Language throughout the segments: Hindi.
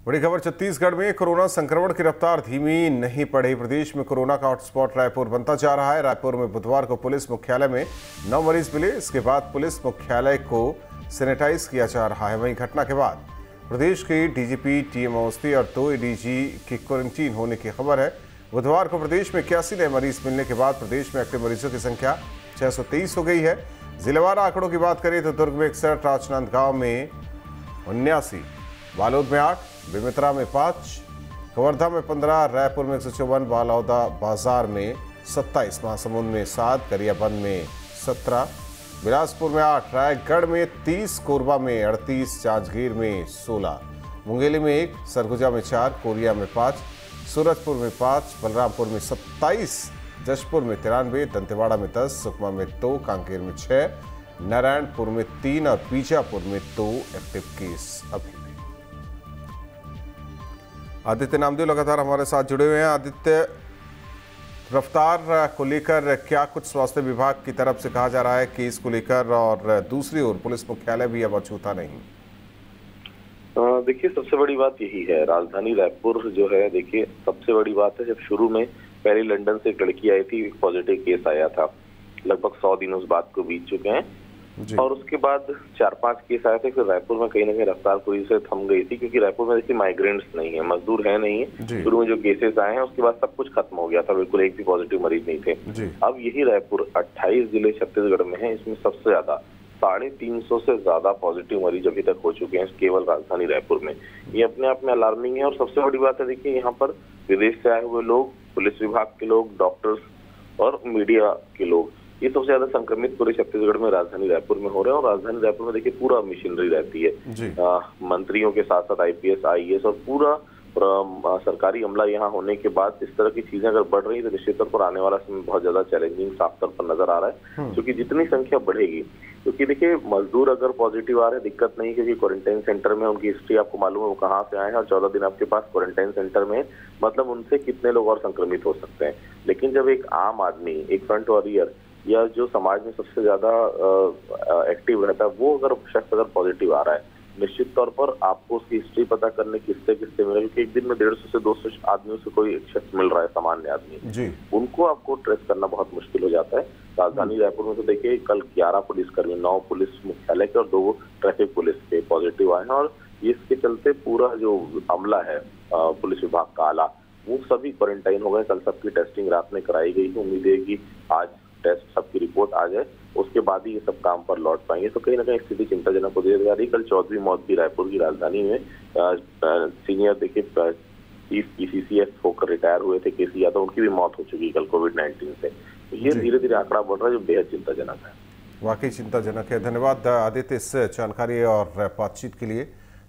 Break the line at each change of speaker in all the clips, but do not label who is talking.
बड़ी खबर छत्तीसगढ़ में कोरोना संक्रमण की रफ्तार धीमी नहीं पड़ी। प्रदेश में कोरोना का हॉटस्पॉट रायपुर बनता जा रहा है। रायपुर में बुधवार को पुलिस मुख्यालय में 9 मरीज मिले। इसके बाद पुलिस मुख्यालय को सैनिटाइज किया जा रहा है। वहीं घटना के बाद प्रदेश के डीजीपी टीएम अवस्थी और 2 एडीजी की क्वारंटीन होने की खबर है। बुधवार को प्रदेश में 81 नए मरीज मिलने के बाद प्रदेश में एक्टिव मरीजों की संख्या 623 हो गई है। जिलेवार आंकड़ों की बात करें तो दुर्ग में 61, राजनांदगांव में 79, बालोद में 8, बेमेतरा में 5, कवर्धा में 15, रायपुर में 154, बालौदा बाजार में 27, महासमुंद में 7, गरियाबंद में 17, बिलासपुर में 8, रायगढ़ में 30, कोरबा में 38, जांजगीर में 16, मुंगेली में 1, सरगुजा में 4, कोरिया में 5, सूरजपुर में 5, बलरामपुर में 27, जशपुर में 93, दंतेवाड़ा में 10, सुकमा में 2, कांकेर में 6, नारायणपुर में 3 और बीजापुर में 2 एक्टिव केस अभी। आदित्य नामदेव लगातार हमारे साथ जुड़े हुए हैं। आदित्य, रफ्तार को लेकर क्या कुछ स्वास्थ्य विभाग की तरफ से कहा जा रहा है केस को लेकर, और दूसरी ओर पुलिस मुख्यालय भी अब अछूता नहीं?
देखिए, सबसे बड़ी बात यही है, राजधानी रायपुर जो है, देखिए सबसे बड़ी बात है, जब शुरू में पहले लंदन से एक लड़की आई थी, पॉजिटिव केस आया था, लगभग 100 दिन उस बात को बीत चुके हैं और उसके बाद 4-5 केस आए थे। फिर रायपुर में कहीं ना कहीं रफ्तार पूरी से थम गई थी, क्योंकि रायपुर में देखिए माइग्रेंट्स नहीं है, मजदूर है नहीं है। शुरू में जो केसेस आए हैं उसके बाद सब कुछ खत्म हो गया था, बिल्कुल एक भी पॉजिटिव मरीज नहीं थे। अब यही रायपुर 28 जिले छत्तीसगढ़ में है, इसमें सबसे ज्यादा 350 से ज्यादा पॉजिटिव मरीज अभी तक हो चुके हैं केवल राजधानी रायपुर में। ये अपने आप में अलार्मिंग है। और सबसे बड़ी बात है, देखिए यहाँ पर विदेश से आए हुए लोग, पुलिस विभाग के लोग, डॉक्टर्स और मीडिया के लोग, ये सबसे ज्यादा संक्रमित पूरे छत्तीसगढ़ में राजधानी रायपुर में हो रहे हैं। और राजधानी रायपुर में देखिए पूरा मशीनरी रहती है, मंत्रियों के साथ साथ आईपीएस, आईएएस और पूरा सरकारी अमला यहाँ होने के बाद इस तरह की चीजें अगर बढ़ रही है तो निश्चित तौर पर आने वाला समय बहुत ज्यादा चैलेंजिंग साफ तौर पर नजर आ रहा है। क्योंकि जितनी संख्या बढ़ेगी, क्योंकि देखिए मजदूर अगर पॉजिटिव आ रहे हैं दिक्कत नहीं, क्योंकि क्वारंटाइन सेंटर में उनकी हिस्ट्री आपको मालूम है वो कहाँ से आए हैं, और 14 दिन आपके पास क्वारंटाइन सेंटर में, मतलब उनसे कितने लोग और संक्रमित हो सकते हैं। लेकिन जब एक आम आदमी, एक फ्रंट वॉरियर या जो समाज में सबसे ज्यादा एक्टिव रहता है, वो अगर शख्स अगर पॉजिटिव आ रहा है, निश्चित तौर पर आपको उसकी हिस्ट्री पता करने किससे मिले, क्योंकि एक दिन में 150 से 200 आदमियों से कोई एक शख्स मिल रहा है, सामान्य आदमी, उनको आपको ट्रेस करना बहुत मुश्किल हो जाता है। राजधानी रायपुर में तो देखिए कल 11 पुलिसकर्मी, 9 पुलिस मुख्यालय के और 2 ट्रैफिक पुलिस के पॉजिटिव आए हैं। और इसके चलते पूरा जो अमला है पुलिस विभाग का आला, वो सभी क्वारंटाइन हो गए। कल सबकी टेस्टिंग रात में कराई गई। उम्मीद है कि आज टेस्ट सबकी रिपोर्ट आ जाए, उसके बाद ही ये सब काम पर लौट पाएंगे। तो कहीं ना कहीं स्थिति चिंताजनक होती जा रही है। कल 14वीं मौत भी रायपुर की राजधानी में सीनियर देखिए चीफ पीसीसीएस होकर रिटायर हुए थे केसी यादव, उनकी भी मौत हो चुकी कल कोविड-19 से। तो ये धीरे धीरे आंकड़ा बढ़ रहा है, जो बेहद चिंताजनक है।
वाकई चिंताजनक है। धन्यवाद आदित्य इस जानकारी और बातचीत के लिए।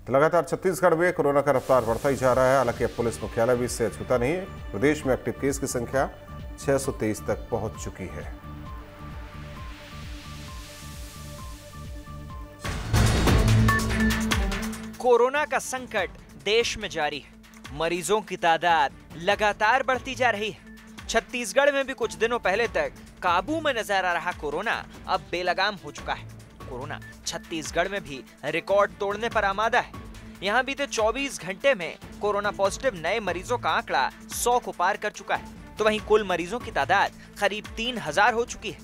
तो लगातार छत्तीसगढ़ में कोरोना का रफ्तार बढ़ता ही जा रहा है। हालांकि अब पुलिस मुख्यालय भी इससे अछूता नहीं है। प्रदेश में एक्टिव केस की संख्या 623 तक पहुंच चुकी है।
कोरोना का संकट देश में जारी है। मरीजों की तादाद लगातार बढ़ती जा रही है। छत्तीसगढ़ में भी कुछ दिनों पहले तक काबू में नजर आ रहा कोरोना अब बेलगाम हो चुका है। कोरोना छत्तीसगढ़ में भी रिकॉर्ड तोड़ने पर आमादा है। यहाँ बीते 24 घंटे में कोरोना पॉजिटिव नए मरीजों का आंकड़ा 100 को पार कर चुका है। तो वहीं कुल मरीजों की तादाद करीब 3000 हो चुकी है,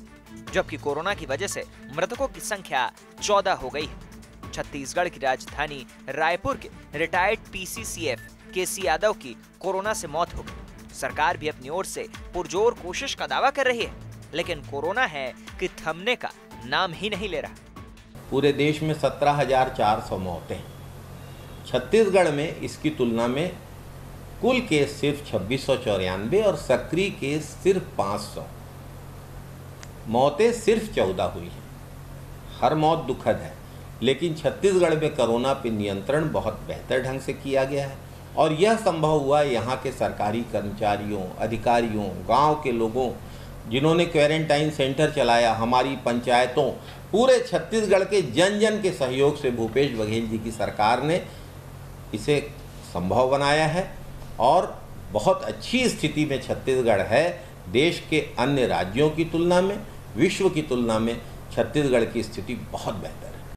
जबकि कोरोना की वजह से मृतकों की संख्या 14 हो गई है। छत्तीसगढ़ की राजधानी रायपुर के रिटायर्ड पीसीसीएफ केसी यादव की कोरोना से मौत हो गई। सरकार भी अपनी ओर से पुरजोर कोशिश का दावा कर रही है, लेकिन कोरोना है कि थमने का नाम ही नहीं ले रहा।
पूरे देश में 17,400 मौतें हैं। छत्तीसगढ़ में इसकी तुलना में कुल केस सिर्फ 2694 और सक्रिय केस सिर्फ 500, मौतें सिर्फ 14 हुई हैं। हर मौत दुखद है, लेकिन छत्तीसगढ़ में कोरोना पर नियंत्रण बहुत बेहतर ढंग से किया गया है और यह संभव हुआ यहाँ के सरकारी कर्मचारियों, अधिकारियों, गांव के लोगों, जिन्होंने क्वारंटाइन सेंटर चलाया, हमारी पंचायतों, पूरे छत्तीसगढ़ के जन जन के सहयोग से भूपेश बघेल जी की सरकार ने इसे संभव बनाया है और बहुत अच्छी स्थिति में छत्तीसगढ़ है। देश के अन्य राज्यों की तुलना में, विश्व की तुलना में छत्तीसगढ़ की स्थिति बहुत बेहतर है।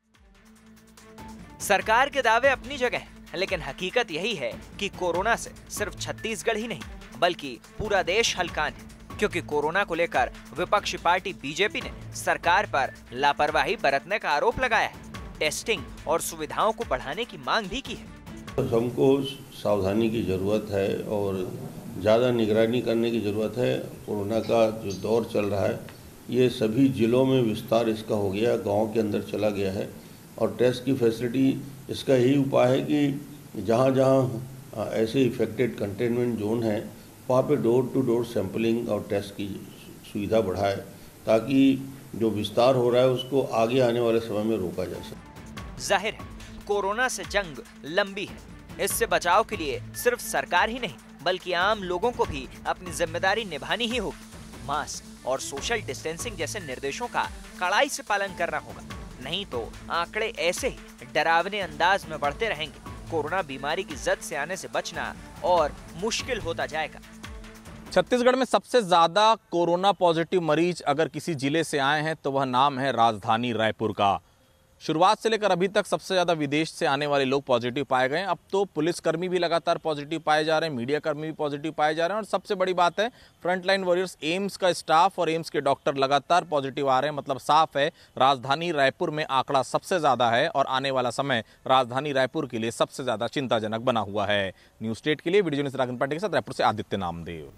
सरकार के दावे अपनी जगह, लेकिन हकीकत यही है कि कोरोना से सिर्फ छत्तीसगढ़ ही नहीं बल्कि पूरा देश हलकान है, क्योंकि कोरोना को लेकर विपक्षी पार्टी बीजेपी ने सरकार पर लापरवाही बरतने का आरोप लगाया है, टेस्टिंग और सुविधाओं को बढ़ाने की मांग भी की है।
हमको सावधानी की जरूरत है और ज़्यादा निगरानी करने की ज़रूरत है। कोरोना का जो दौर चल रहा है ये सभी ज़िलों में विस्तार इसका हो गया, गांव के अंदर चला गया है और टेस्ट की फैसिलिटी इसका यही उपाय है कि जहां जहां ऐसे इफेक्टेड कंटेनमेंट जोन हैं वहाँ पे डोर टू डोर सैंपलिंग और टेस्ट की सुविधा बढ़ाए ताकि जो विस्तार हो रहा है उसको आगे आने वाले समय में रोका जा सके।
जाहिर है कोरोना से जंग लंबी है, इससे बचाव के लिए सिर्फ सरकार ही नहीं बल्कि आम लोगों को भी अपनी जिम्मेदारी निभानी ही होगी। मास्क और सोशल डिस्टेंसिंग जैसे निर्देशों का कड़ाई से पालन करना होगा, नहीं तो आंकड़े ऐसे ही डरावने अंदाज में बढ़ते रहेंगे। कोरोना बीमारी की जद से आने से बचना और मुश्किल होता जाएगा।
छत्तीसगढ़ में सबसे ज्यादा कोरोना पॉजिटिव मरीज अगर किसी जिले से आए हैं तो वह नाम है राजधानी रायपुर का। शुरुआत से लेकर अभी तक सबसे ज्यादा विदेश से आने वाले लोग पॉजिटिव पाए गए। अब तो पुलिसकर्मी भी लगातार पॉजिटिव पाए जा रहे हैं, मीडिया कर्मी भी पॉजिटिव पाए जा रहे हैं और सबसे बड़ी बात है फ्रंटलाइन वॉरियर्स एम्स का स्टाफ और एम्स के डॉक्टर लगातार पॉजिटिव आ रहे हैं। मतलब साफ है राजधानी रायपुर में आंकड़ा सबसे ज्यादा है और आने वाला समय राजधानी रायपुर के लिए सबसे ज्यादा चिंताजनक बना हुआ है। न्यूज स्टेट के लिए वीडियो जर्नलिस्ट राघवन पांडे के साथ रायपुर से आदित्य नामदेव।